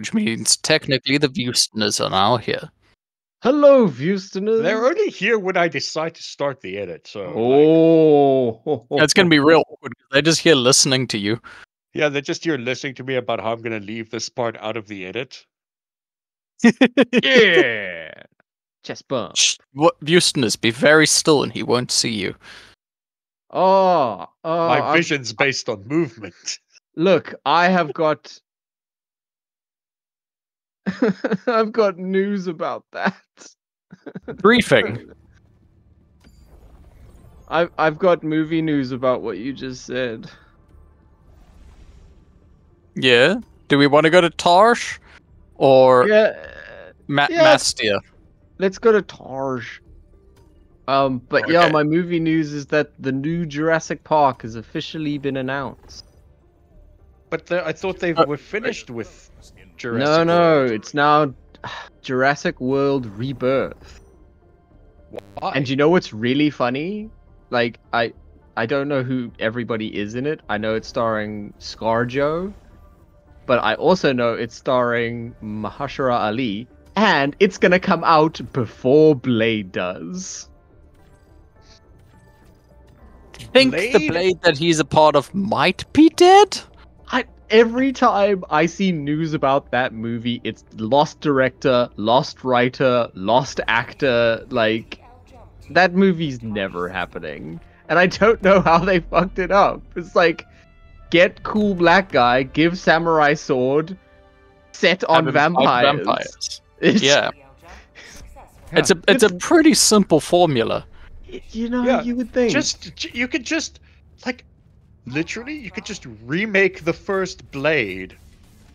which means technically the Viewstoners are now here. Hello, Viewstoners. They're only here when I decide to start the edit, so... Oh. It's going to be real awkward. They're just here listening to you. Yeah, they're just here listening to me about how I'm going to leave this part out of the edit. Yeah. Chest bump. What, Viewstoners, be very still and he won't see you. My vision's based on movement. Look, I have got... I've got news about that. Briefing. I've got movie news about what you just said. Yeah? Do we want to go to Tarsh? Or Mastia? Let's go to Tarj. But yeah, my movie news is that the new Jurassic Park has officially been announced. But I thought they were finished with Jurassic No, World. it's now Jurassic World Rebirth. Why? And you know what's really funny? Like, I don't know who everybody is in it. I know it's starring ScarJo, but I also know it's starring Mahershala Ali, and it's gonna come out before Blade does. Think the Blade that he's a part of might be dead? Every time I see news about that movie, it's lost director, lost writer, lost actor. Like, that movie's never happening. And I don't know how they fucked it up. It's like, get cool black guy, give samurai sword, set on vampires. Yeah. It's a pretty simple formula. You know, you would think. You could just, like, literally, you could just remake the first Blade.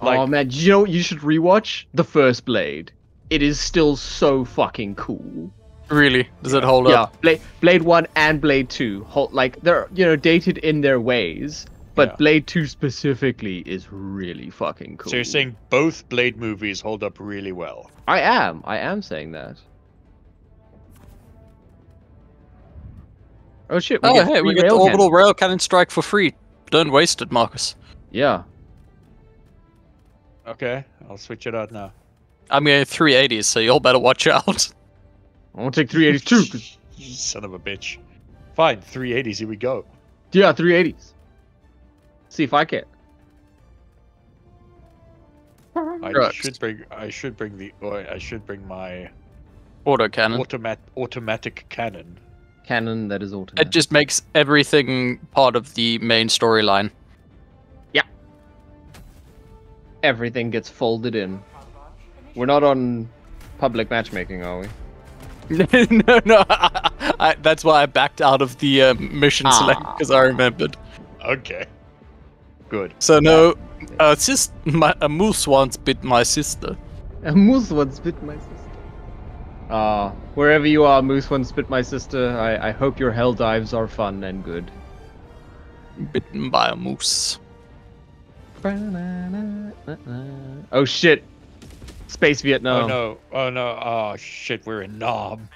Like, oh man, you know what you should rewatch? The first Blade. It is still so fucking cool. Really? Does it hold up? Yeah, Blade 1 and Blade 2. Like, they're, dated in their ways. But Blade 2 specifically is really fucking cool. So you're saying both Blade movies hold up really well? I am saying that. Oh shit, we get the orbital rail cannon strike for free. Don't waste it, Marcus. Yeah. Okay, I'll switch it out now. I'm getting 380s, so y'all better watch out. I want to take 380s too. You son of a bitch. Fine, 380s, here we go. Yeah, 380s. See if I can. I should bring my autocannon. Automatic cannon. Cannon that is automatic. It just makes everything part of the main storyline. Yeah. Everything gets folded in. We're not on public matchmaking, are we? No. That's why I backed out of the mission select, because I remembered. Okay. Good. So no, a moose once bit my sister. A moose once bit my sister. Wherever you are, Moose once bit my sister. I hope your hell dives are fun and good. Bitten by a moose. Oh shit. Space Vietnam. Oh no. Oh shit, we're in Nam.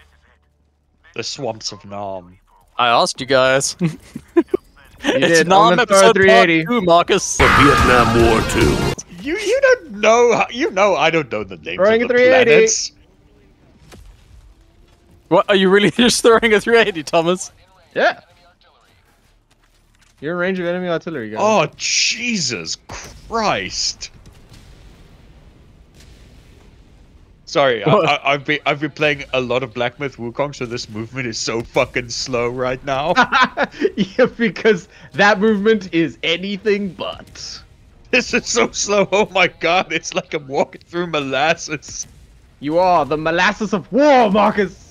The swamps of Nam. I asked you guys. It's did. Nam episode 380. Part 2, Marcus. For Vietnam War 2. You don't know. I don't know the names Throwing of the 380. planets. What, are you really just throwing a 380, Thomas? Yeah. You're in range of enemy artillery, guys. Oh, Jesus Christ. Sorry, I've been playing a lot of Black Myth Wukong, so this movement is so fucking slow right now. Yeah, because that movement is anything but. This is so slow, oh my god, it's like I'm walking through molasses. You are the molasses of war, Marcus!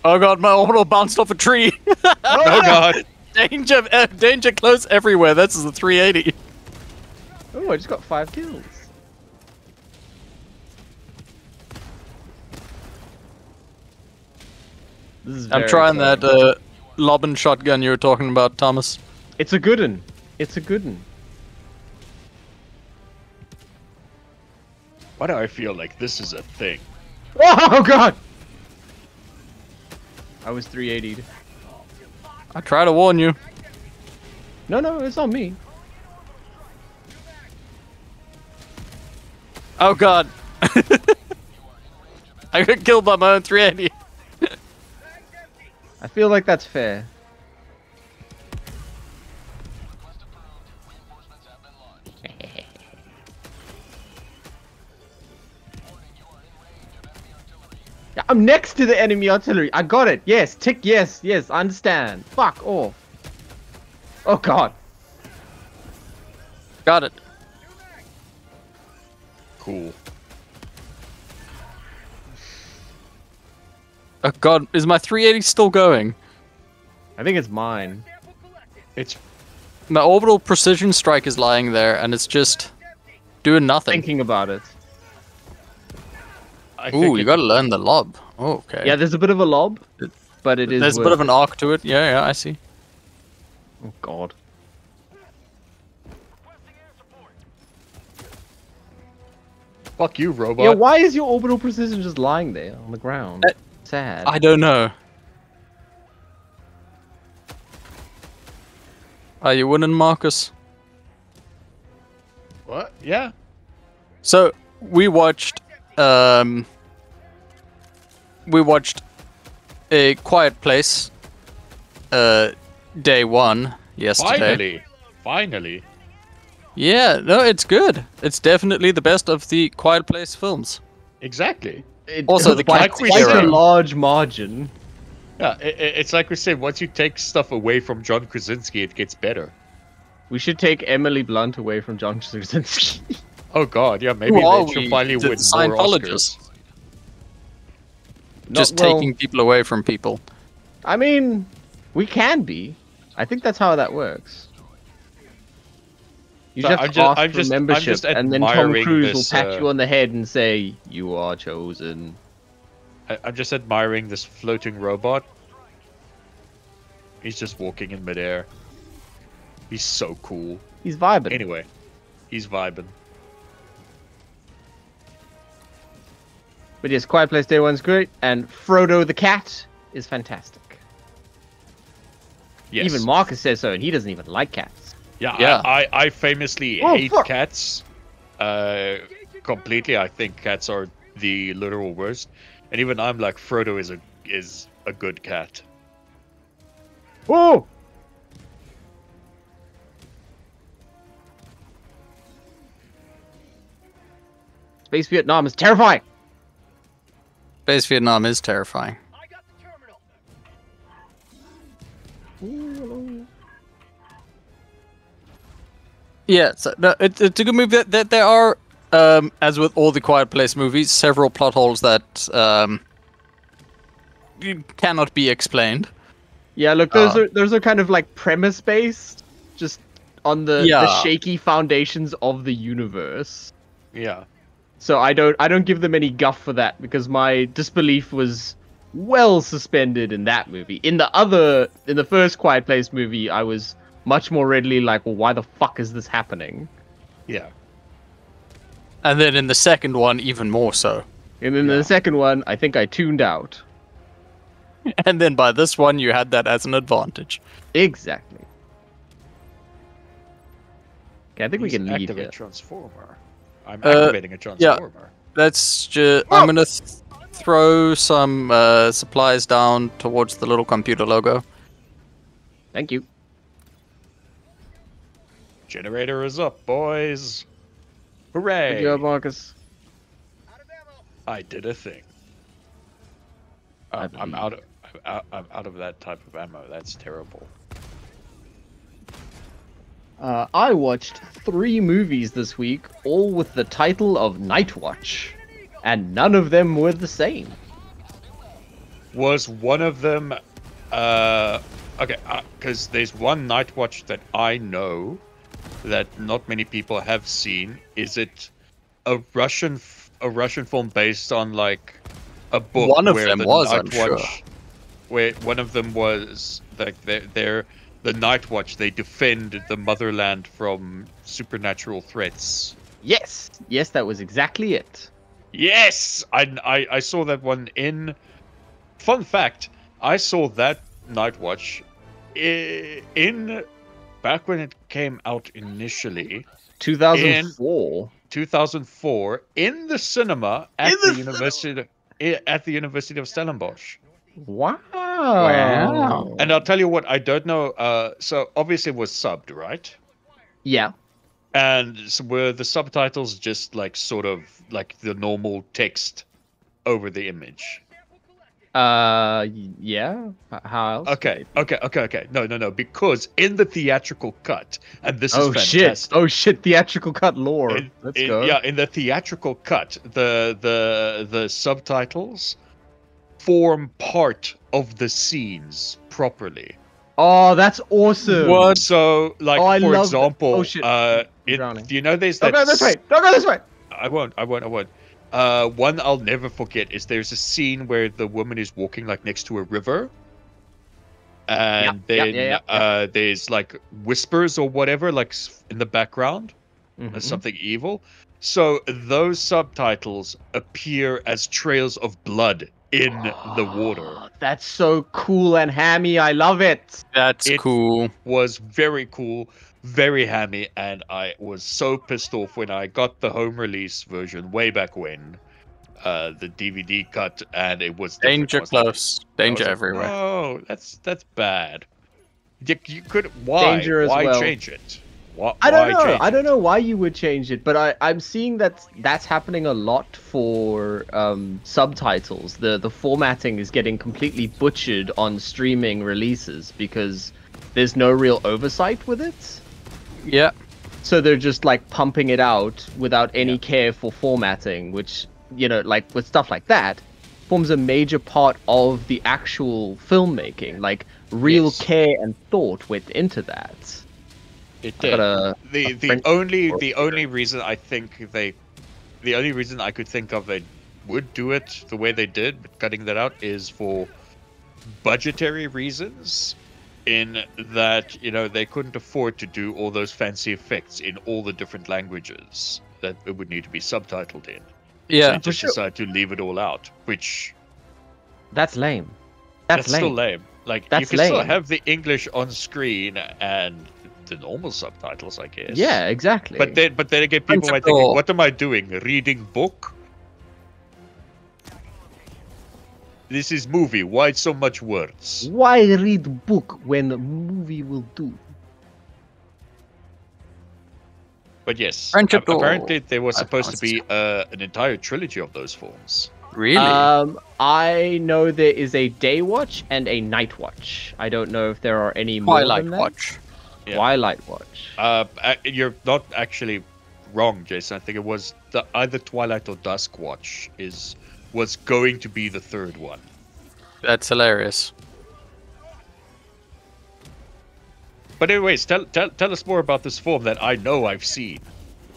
Oh god, my orbital bounced off a tree! Oh god! Danger close everywhere, that's the 380. Oh, I just got 5 kills. I'm trying that lobbing shotgun you were talking about, Thomas. It's a good one. It's a good one. Why do I feel like this is a thing? Oh god! I was 380'd. I try to warn you. No, it's on me. Oh god. I got killed by my own 380. I feel like that's fair. Yeah, I'm next to the enemy artillery. I got it. Yes. Tick yes. Yes. I understand. Fuck off. Oh god. Got it. Cool. Oh god, is my 380 still going? I think it's mine. It's My orbital precision strike is lying there, and it's just doing nothing. Thinking about it. I Ooh, think you gotta learn the lob. Oh, okay. Yeah, there's a bit of a lob, but it is. There's a bit of an arc to it. Yeah, yeah, I see. Oh god. Fuck you, robot. Yeah, why is your orbital precision just lying there on the ground? Sad. I don't know. Are you winning, Marcus? What? Yeah. So we watched A Quiet Place day one yesterday. Finally. Yeah, no, it's good. It's definitely the best of the Quiet Place films. Exactly. Also, the by like we quite a said. large margin. Yeah, it's like we said, once you take stuff away from John Krasinski, it gets better. We should take Emily Blunt away from John Krasinski. Oh god, yeah, maybe Who are they should we? finally The win more Scientologists. Oscars. Just well, taking people away from people. I mean, we can be. I think that's how that works. You So just have to ask I'm for just membership, and then Tom admiring Cruise will this, pat you on the head and say, "You are chosen." I'm just admiring this floating robot. He's just walking in midair. He's so cool. He's vibing. Anyway, he's vibing. But yes, Quiet Place Day 1's great, and Frodo the cat is fantastic. Yes. Even Marcus says so, and he doesn't even like cats. Yeah. I famously Oh, hate fuck. cats. Completely. I think cats are the literal worst. And even I'm like, Frodo is a good cat. Oh! Space Vietnam is terrifying! Space Vietnam is terrifying. Yeah, so, no, it's a good movie. That there are, as with all the Quiet Place movies, several plot holes that cannot be explained. Yeah, look, those are kind of like premise based, just on the shaky foundations of the universe. Yeah. So I don't give them any guff for that because my disbelief was well suspended in that movie. In the first Quiet Place movie, I was much more readily like, well, why the fuck is this happening? Yeah. And then in the second one, even more so. And then the second one, I think I tuned out. And then by this one, you had that as an advantage. Exactly. Okay, I think we Please can leave activate here. Transformer. I'm activating a transformer. Let's just. I'm gonna throw some supplies down towards the little computer logo. Thank you. Generator is up, boys. Hooray! Good job, Marcus. I did a thing. I'm out of that type of ammo. That's terrible. I watched 3 movies this week, all with the title of Nightwatch, and none of them were the same. Was one of them okay, because there's one Nightwatch that I know that not many people have seen. Is it a Russian film based on like a book? One of where them the was, I'm Nightwatch, sure. Where one of them was like they're the Nightwatch. They defend the motherland from supernatural threats. Yes, that was exactly it. Yes, I saw that one in. Fun fact: I saw that Nightwatch in back when it came out initially. 2004. 2004 in the cinema at the University of Stellenbosch. Wow. Wow. And I'll tell you what, I don't know. So obviously it was subbed, right? Yeah. And so were the subtitles just like sort of like the normal text over the image? Yeah. How else? Okay. No. Because in the theatrical cut, and this is Oh fantastic. shit! Oh shit! Theatrical cut lore. Let's go. Yeah, in the theatrical cut, the subtitles form part of the scenes properly. Oh, that's awesome. What? So, like, Oh, I for love example, that. Oh, shit. Drowning. do you know there's Don't that? go this way. Don't go this way. I won't. One I'll never forget is there's a scene where the woman is walking like next to a river, and then there's like whispers or whatever, like in the background, something evil. So those subtitles appear as trails of blood in the water. That's so cool and hammy. I love it. That's cool. Was very cool, very hammy, and I was so pissed off when I got the home release version way back when, the DVD cut, and it was Danger close. Danger everywhere. Oh, that's bad. You could why change it? I don't know. I don't know why you would change it, but I'm seeing that's happening a lot for subtitles. The formatting is getting completely butchered on streaming releases because there's no real oversight with it. Yeah. So they're just like pumping it out without any care for formatting, which, you know, like with stuff like that, forms a major part of the actual filmmaking. Like real care and thought went into that. It did. The only reason I could think of they would do it the way they did, but cutting that out, is for budgetary reasons. In that, you know, they couldn't afford to do all those fancy effects in all the different languages that it would need to be subtitled in. Yeah. So they just decided to leave it all out, which that's lame. That's still lame. Like you can still have the English on screen and the normal subtitles, I guess. Yeah, exactly. But then again, people might think, what am I doing? Reading book? This is movie. Why so much words? Why read book when movie will do? But yes, Friendship apparently there was supposed to be an entire trilogy of those films. Really? I know there is a Daywatch and a Nightwatch. I don't know if there are any more than that. Twilight Watch. Yeah. Twilight Watch. You're not actually wrong, Jason. I think it was either Twilight or Dusk Watch was going to be the third one. That's hilarious. But anyways, tell us more about this film that I know I've seen.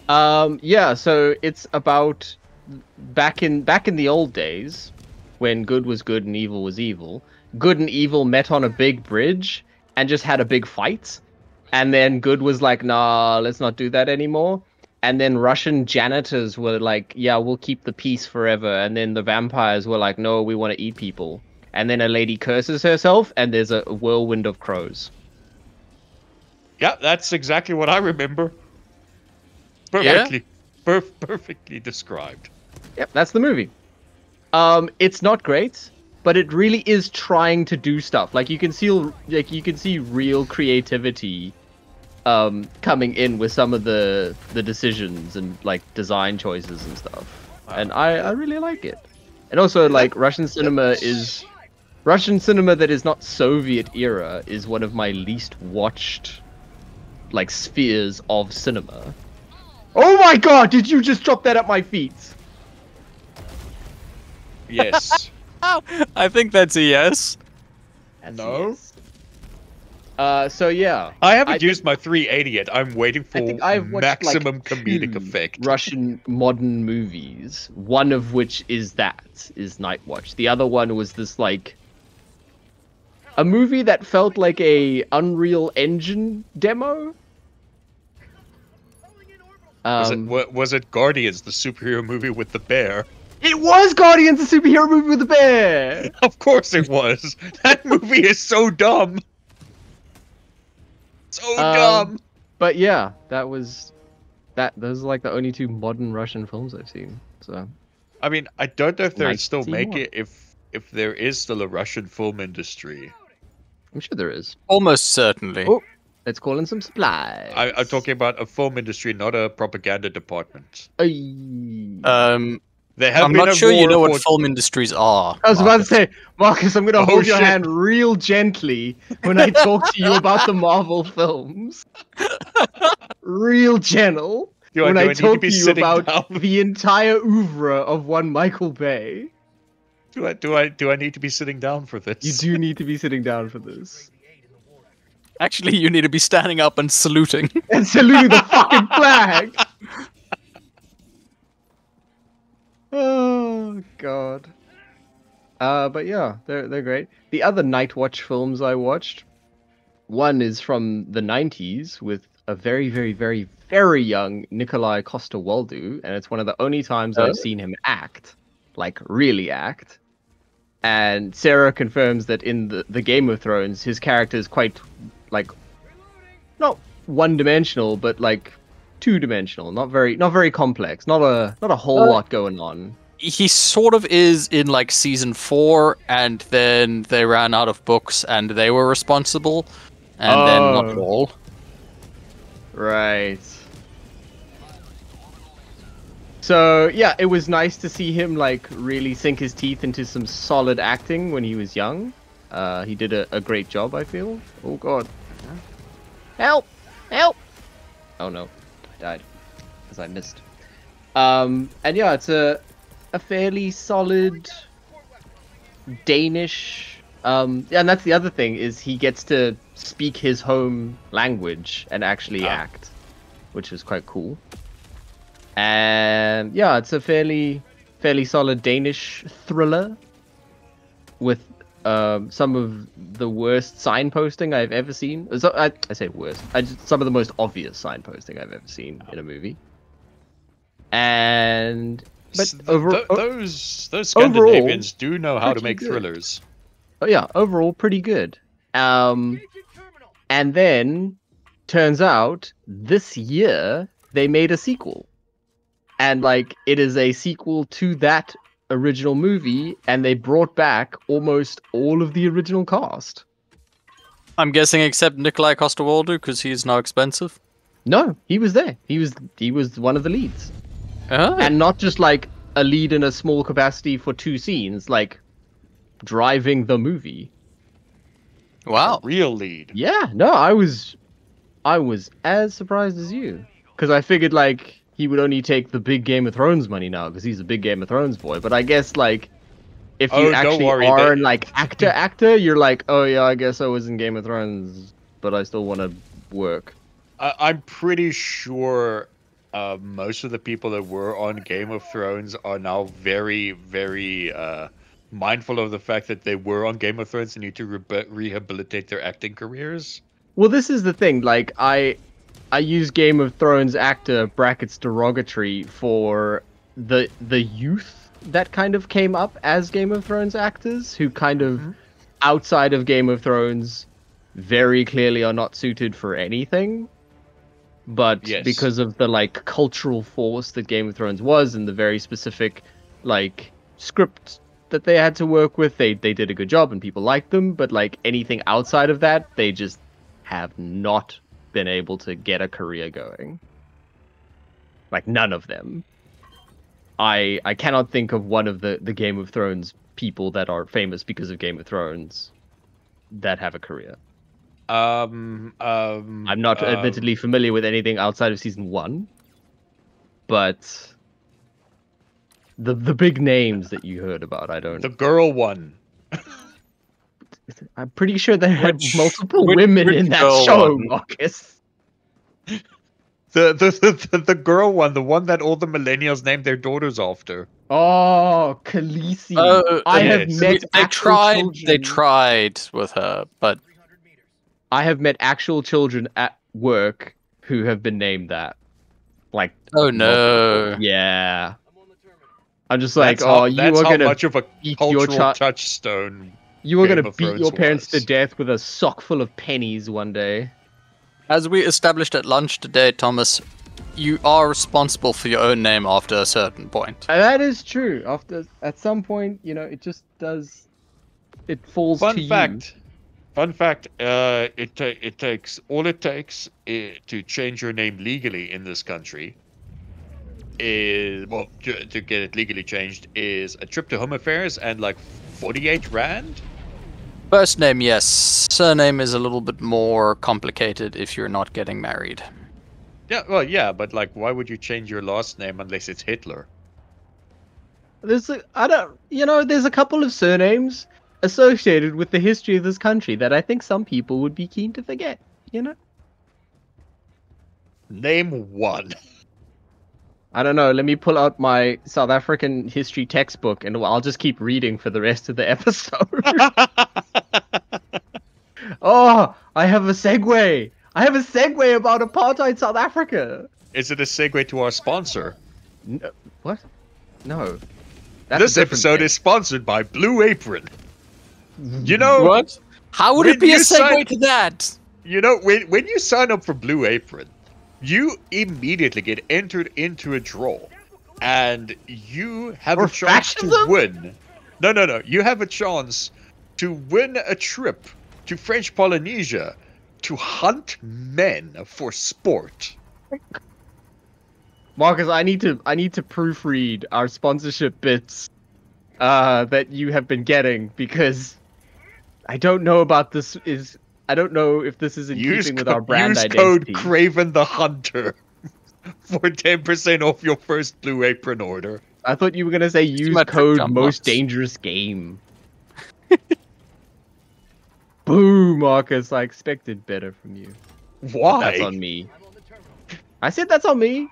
Yeah, so it's about back in the old days when good was good and evil was evil. Good and evil met on a big bridge and just had a big fight. And then good was like, nah, let's not do that anymore. And then Russian janitors were like, yeah, we'll keep the peace forever. And then the vampires were like, no, we want to eat people. And then a lady curses herself and there's a whirlwind of crows. Yeah, that's exactly what I remember. Perfectly, perfectly described. Yep, that's the movie. It's not great, but it really is trying to do stuff. Like you can see real creativity coming in with some of the decisions and like design choices and stuff. And I really like it. And also like Russian cinema that is not Soviet era is one of my least watched like spheres of cinema. Oh my god, did you just drop that at my feet? Yes. I think that's a yes. No. So yeah. I haven't used my 380 yet. I'm waiting for I've watched, maximum like, comedic 2 effect. Russian modern movies. One of which is Nightwatch. The other one was this like a movie that felt like a Unreal Engine demo. Was it Guardians, the superhero movie with the bear? It was Guardians, the superhero movie with the bear. Of course it was. That movie is so dumb. So dumb. But yeah, that was those are like the only two modern Russian films I've seen. So I mean, I don't know if they're Might still see making more. if there is still a Russian film industry. I'm sure there is. Almost certainly. Oh, let's call in some supplies. I'm talking about a film industry, not a propaganda department. Ay. There have I'm been not a sure you war know what for- film industries are. I was about to Marcus. say, Marcus, I'm gonna Oh, hold your shit. hand real gently when I talk to you about the Marvel films. Real gentle Do when I I need to talk be to you sitting about down? the entire oeuvre of one Michael Bay. Do I need to be sitting down for this? You do need to be sitting down for this. Actually, you need to be standing up and saluting. And saluting the fucking flag! Oh, God. But yeah, they're great. The other Nightwatch films I watched, one is from the 90s with a very, very, very, very young Nikolai Coster-Waldau, and it's one of the only times Oh. I've seen him act, like really act. And Sarah confirms that in the Game of Thrones, his character is quite, like, not one-dimensional, but like two-dimensional, not very complex, not a whole lot going on. He sort of is in like season 4, and then they ran out of books, and they were responsible, and then not at Oh. all. Right. So yeah, it was nice to see him like really sink his teeth into some solid acting when he was young. He did a great job, I feel. Oh God. Help! Help! Oh no, I died because I missed. And yeah, it's a fairly solid Danish. And that's the other thing is he gets to speak his home language and actually act, which is quite cool. And yeah, it's a fairly solid Danish thriller with some of the worst signposting I've ever seen. So, I say worst. Some of the most obvious signposting I've ever seen in a movie. And but Those Scandinavians do know how to pretty make good. thrillers. oh yeah, overall pretty good. And then turns out this year they made a sequel. And like it is a sequel to that original movie, and they brought back almost all of the original cast. I'm guessing except Nikolai Coster-Waldau, because he's now expensive. No, he was there. He was one of the leads. Oh. And not just like a lead in a small capacity for 2 scenes, like driving the movie. Wow. Real lead. Yeah, no, I was as surprised as you, because I figured like he would only take the big Game of Thrones money now because he's a big Game of Thrones boy. But I guess like if you don't actually worry, are like actor, you're like, oh yeah, I guess I was in Game of Thrones, but I still want to work. I'm pretty sure most of the people that were on Game of Thrones are now very, very mindful of the fact that they were on Game of Thrones and need to rehabilitate their acting careers. Well, this is the thing. Like I use Game of Thrones actor brackets derogatory for the youth that kind of came up as Game of Thrones actors who kind of outside of Game of Thrones very clearly are not suited for anything. But Yes. because of the like cultural force that Game of Thrones was and the very specific like script that they had to work with, they did a good job and people liked them. But like anything outside of that, they just have not been able to get a career going. Like none of them. I cannot think of one of the Game of Thrones people that are famous because of Game of Thrones that have a career. I'm not admittedly familiar with anything outside of season 1, but the big names that you heard about, I don't. The girl one. I'm pretty sure they had Which- multiple which- women which in that girl show, one? Marcus. The girl one, the one that all the millennials named their daughters after. Oh, Khaleesi. I have yes. met They actual tried children. with her, but I have met actual children at work who have been named that. Like, oh no. yeah. I'm just like, That's how, you that's are how gonna much of a beat your cultural child. touchstone. You are Game gonna of beat Thrones your parents to was. death with a sock full of pennies one day. As we established at lunch today, Thomas, you are responsible for your own name after a certain point. That is true. At some point, it just does. It falls to you. Fun fact. It takes to change your name legally in this country. To get it legally changed is a trip to Home Affairs and like 48 rand. First name, yes. Surname is a little bit more complicated if you're not getting married. Yeah, well, yeah, but like, why would you change your last name unless it's Hitler? There's a couple of surnames associated with the history of this country that I think some people would be keen to forget. Name one. I don't know. Let me pull out my South African history textbook, and I'll just keep reading for the rest of the episode. Oh, I have a segue. I have a segue about apartheid South Africa. Is it a segue to our sponsor? No, what? No. This episode is sponsored by Blue Apron. You know what? How would it be a segue to that? You know, when you sign up for Blue Apron, you immediately get entered into a draw, and you have a chance to win. No. You have a chance to win a trip to French Polynesia to hunt men for sport. Marcus, I need to proofread our sponsorship bits that you have been getting, because I don't know about this. I don't know if this is in keeping with our brand identity. Use code Craven the Hunter for 10% off your first Blue Apron order. I thought you were gonna say use code Most Dangerous Game. Boo, Marcus! I expected better from you. Why? That's on me. I said that's on me.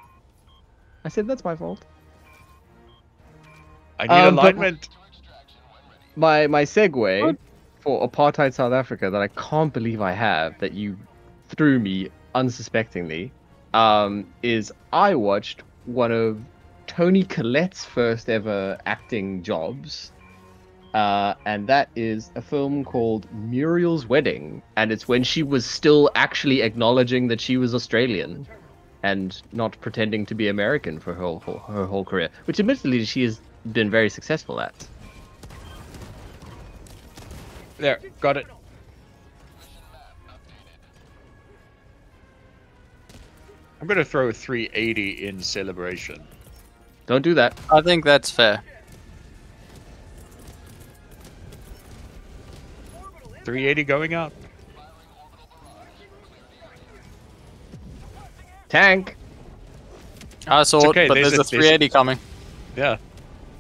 I said that's my fault. I need alignment. My segue for apartheid South Africa that I can't believe I have, that you threw me unsuspectingly, is I watched one of Toni Collette's first ever acting jobs, and that is a film called Muriel's Wedding, and it's when she was still actually acknowledging that she was Australian and not pretending to be American for her whole career, which admittedly she has been very successful at. There, got it. I'm gonna throw a 380 in celebration. Don't do that. I think that's fair. 380 going up. Tank! I saw it, but there's a 380 coming. Yeah.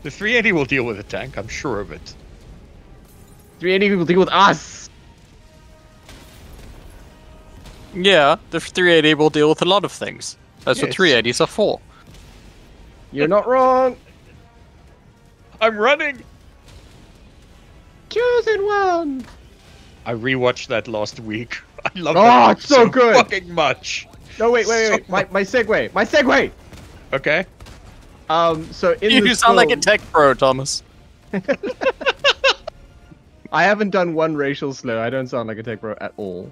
The 380 will deal with the tank, I'm sure of it. 380 will deal with us! Yeah, the 380 will deal with a lot of things. That's what 380s are for. You're not wrong! I'm running! Chosen one! I rewatched that last week. I love that it's so good! Fucking much! No, wait. My segue! Okay. So in You sound like a tech pro, Thomas. I haven't done one racial slur. I don't sound like a tech bro at all.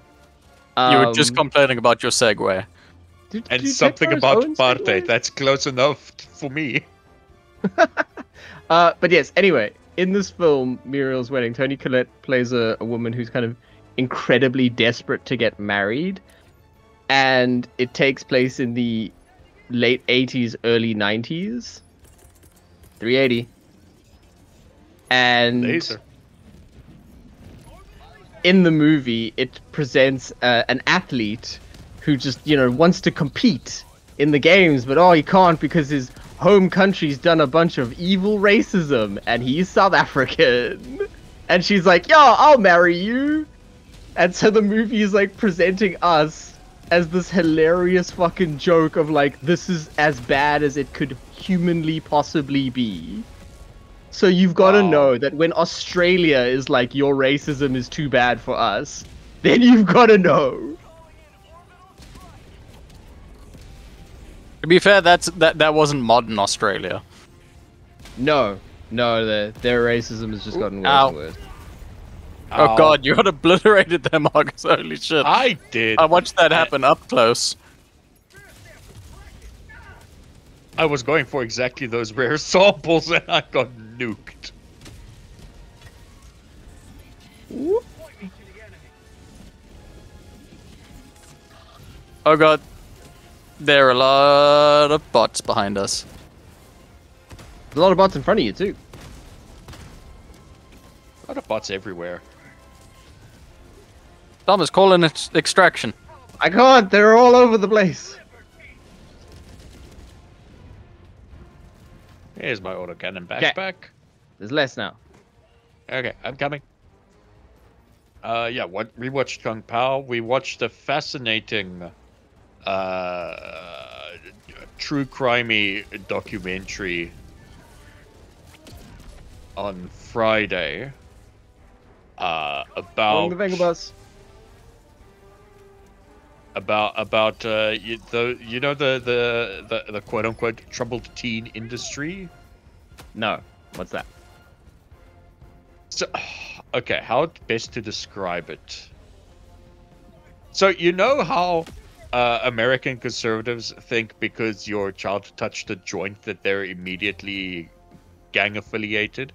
You were just complaining about your segue. And something about apartheid. That's close enough for me. But yes, anyway, in this film, Muriel's Wedding, Toni Collette plays a woman who's kind of incredibly desperate to get married. And it takes place in the late 80s, early 90s. 380. And Laser. In the movie, it presents an athlete who just, wants to compete in the games, but he can't because his home country's done a bunch of evil racism, and he's South African. And she's like, "Yeah, I'll marry you." And so the movie is like presenting us as this hilarious fucking joke of like, this is as bad as it could humanly possibly be. So you've got to know that when Australia is like, your racism is too bad for us, then you've got to know. To be fair, that wasn't modern Australia. No, their racism has just gotten worse and worse. Oh god, you got obliterated there, Marcus. Holy shit. I did. I watched that happen up close. I was going for exactly those rare samples and I got nuked. Oh god. There are a lot of bots behind us. There's a lot of bots in front of you too. A lot of bots everywhere. Thomas, call in extraction. I can't. They're all over the place. Here's my autocannon backpack. There's less now. Okay, I'm coming. Yeah, we watched Kung Pao. We watched a fascinating true crimey documentary on Friday about the Vengabus. about you know the quote unquote troubled teen industry. No. What's that? So, okay, how best to describe it? So you know how American conservatives think because your child touched a joint that they're immediately gang affiliated?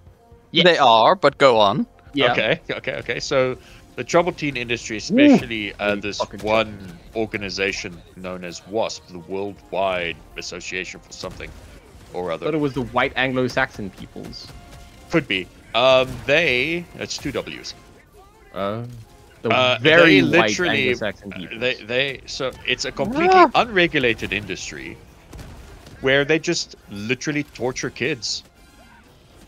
Yes. They are, but go on. Yeah. Okay. So the troubled teen industry, especially this fucking one organization known as WASP, the Worldwide Association for something or I other. thought it was the white Anglo-Saxon peoples. Could be. It's two W's. The They very white literally, Anglo-Saxon peoples. so it's a completely unregulated industry where they just literally torture kids.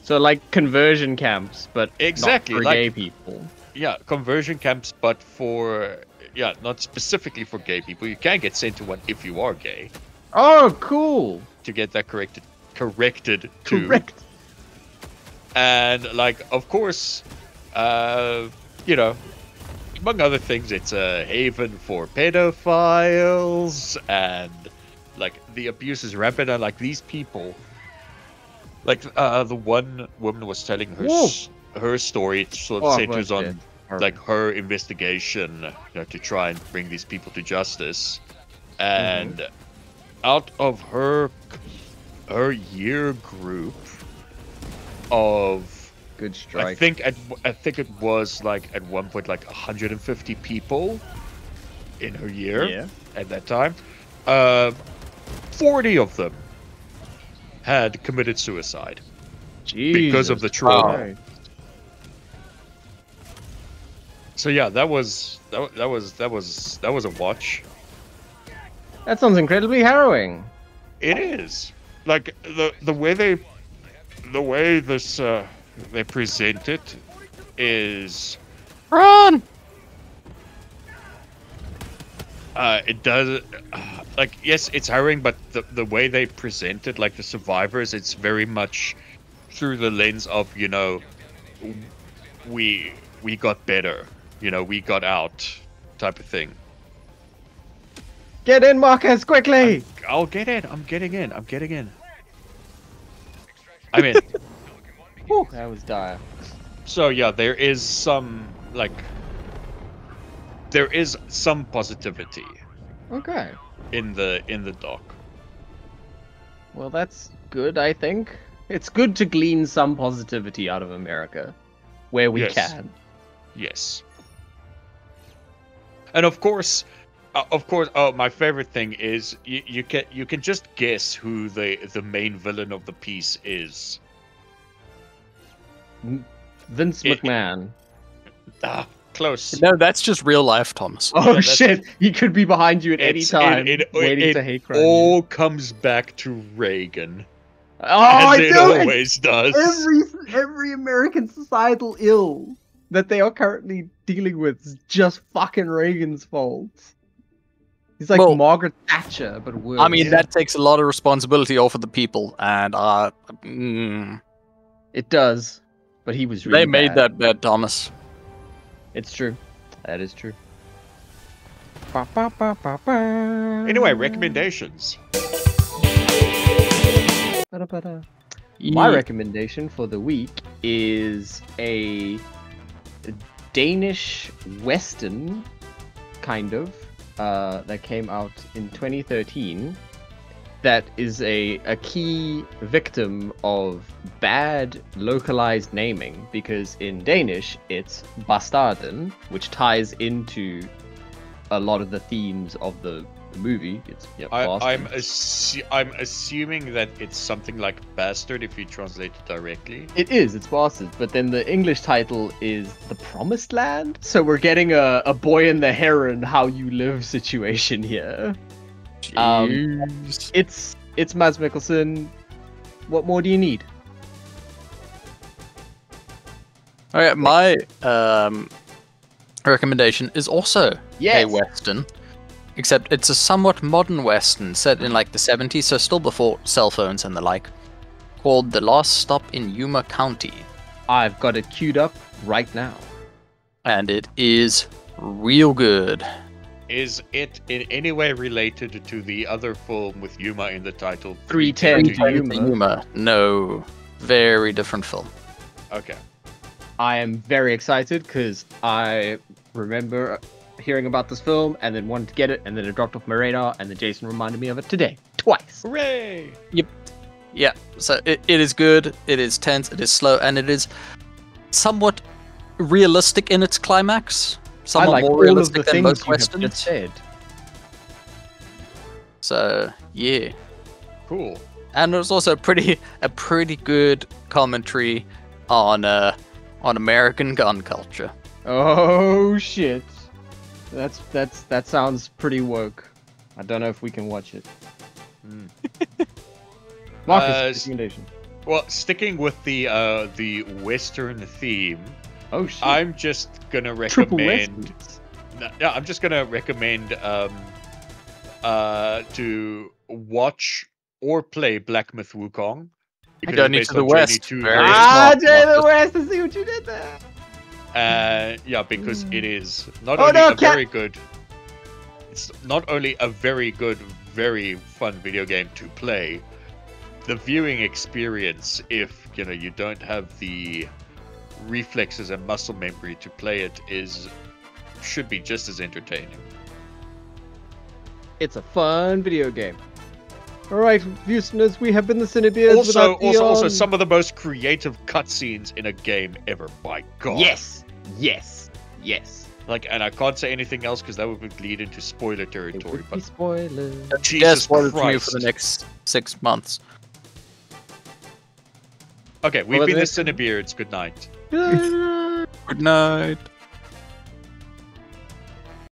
So like conversion camps, but Exactly, not for like- gay people. Yeah, conversion camps, but not specifically for gay people. You can get sent to one if you are gay Oh, cool. to get that corrected too. Correct. And like, of course, among other things, it's a haven for pedophiles, and like the abuse is rampant. And like these people, like the one woman was telling her story. It sort of centers on like her investigation, to try and bring these people to justice. And out of her year group of Good strike. I think it was like at one point like 150 people in her year at that time. 40 of them had committed suicide because of the trauma. Christ. So yeah, that was a watch. That sounds incredibly harrowing. It is like the way this they present it is Run! it does like, yes, it's harrowing, but the way they present it, like the survivors, it's very much through the lens of, we got better, we got out type of thing. Get in, Marcus, quickly! I'll get in. I'm getting in. I'm in. Whew, that was dire. So yeah, there is some positivity Okay. in the doc. Well, that's good, I think. It's good to glean some positivity out of America, where we Yes. can. Yes. And of course, my favorite thing is you can just guess who the main villain of the piece is. Vince McMahon. Close. No, that's just real life, Thomas. Oh that's- shit! He could be behind you at any time, waiting to hate crime. all comes back to Reagan, Oh, as I it do it! always does. Every American societal ill that they are currently dealing with is just fucking Reagan's fault. He's like Well, Margaret Thatcher, but worse. I mean, that takes a lot of responsibility off of the people, and It does, but he was really they made bad. that bed, Thomas. It's true. That is true. Anyway, recommendations. My recommendation for the week is a Danish Western, kind of, that came out in 2013. that is a key victim of bad localized naming, because in Danish it's bastarden, which ties into a lot of the themes of the movie. It's I'm assuming that it's something like bastard if you translate it directly. It's bastard, but then the English title is The Promised Land, so we're getting a Boy and the Heron how you live situation here. Jeez. It's Mads Mikkelsen. What more do you need? Okay, my recommendation is also Yes. a Western, except it's a somewhat modern Western set in like the 70s, so still before cell phones and the like, called The Last Stop in Yuma County. I've got it queued up right now. And it is real good. Is it in any way related to the other film with Yuma in the title? 310 to 310 to Yuma. Yuma. No. Very different film. Okay. I am very excited because I remember hearing about this film and then wanted to get it, and then it dropped off my radar, and then Jason reminded me of it today. Twice. Hooray! Yep. Yeah, so it is good, it is tense, it is slow, and it is somewhat realistic in its climax. Somewhat I like more all of realistic the than things most you have Westerns. just said. So, yeah. Cool. And it was also a pretty good commentary on American gun culture. Oh shit. That sounds pretty woke. I don't know if we can watch it. Marcus, recommendation. Well, sticking with the Western theme, Oh shit. I'm just gonna Triple recommend. Westerns. No, I'm just gonna recommend to watch or play Black Myth Wukong. Because Journey it's to the based on West. Journey to Very the smart, Jay the Marcus. West, I see what you did there. Yeah, because it is not Oh, only no, a very good. It's not only a very good, very fun video game to play. The viewing experience, if you don't have the reflexes and muscle memory to play it, should be just as entertaining. It's a fun video game. Alright, listeners, we have been the CineBeards. Also, some of the most creative cutscenes in a game ever. My God. Yes. And I can't say anything else because that would lead into spoiler territory. But Spoilers. Jesus spoiled for you Christ. for the next 6 months. Okay, we've Well, been the that's- Cinebeards. Good night. Good night.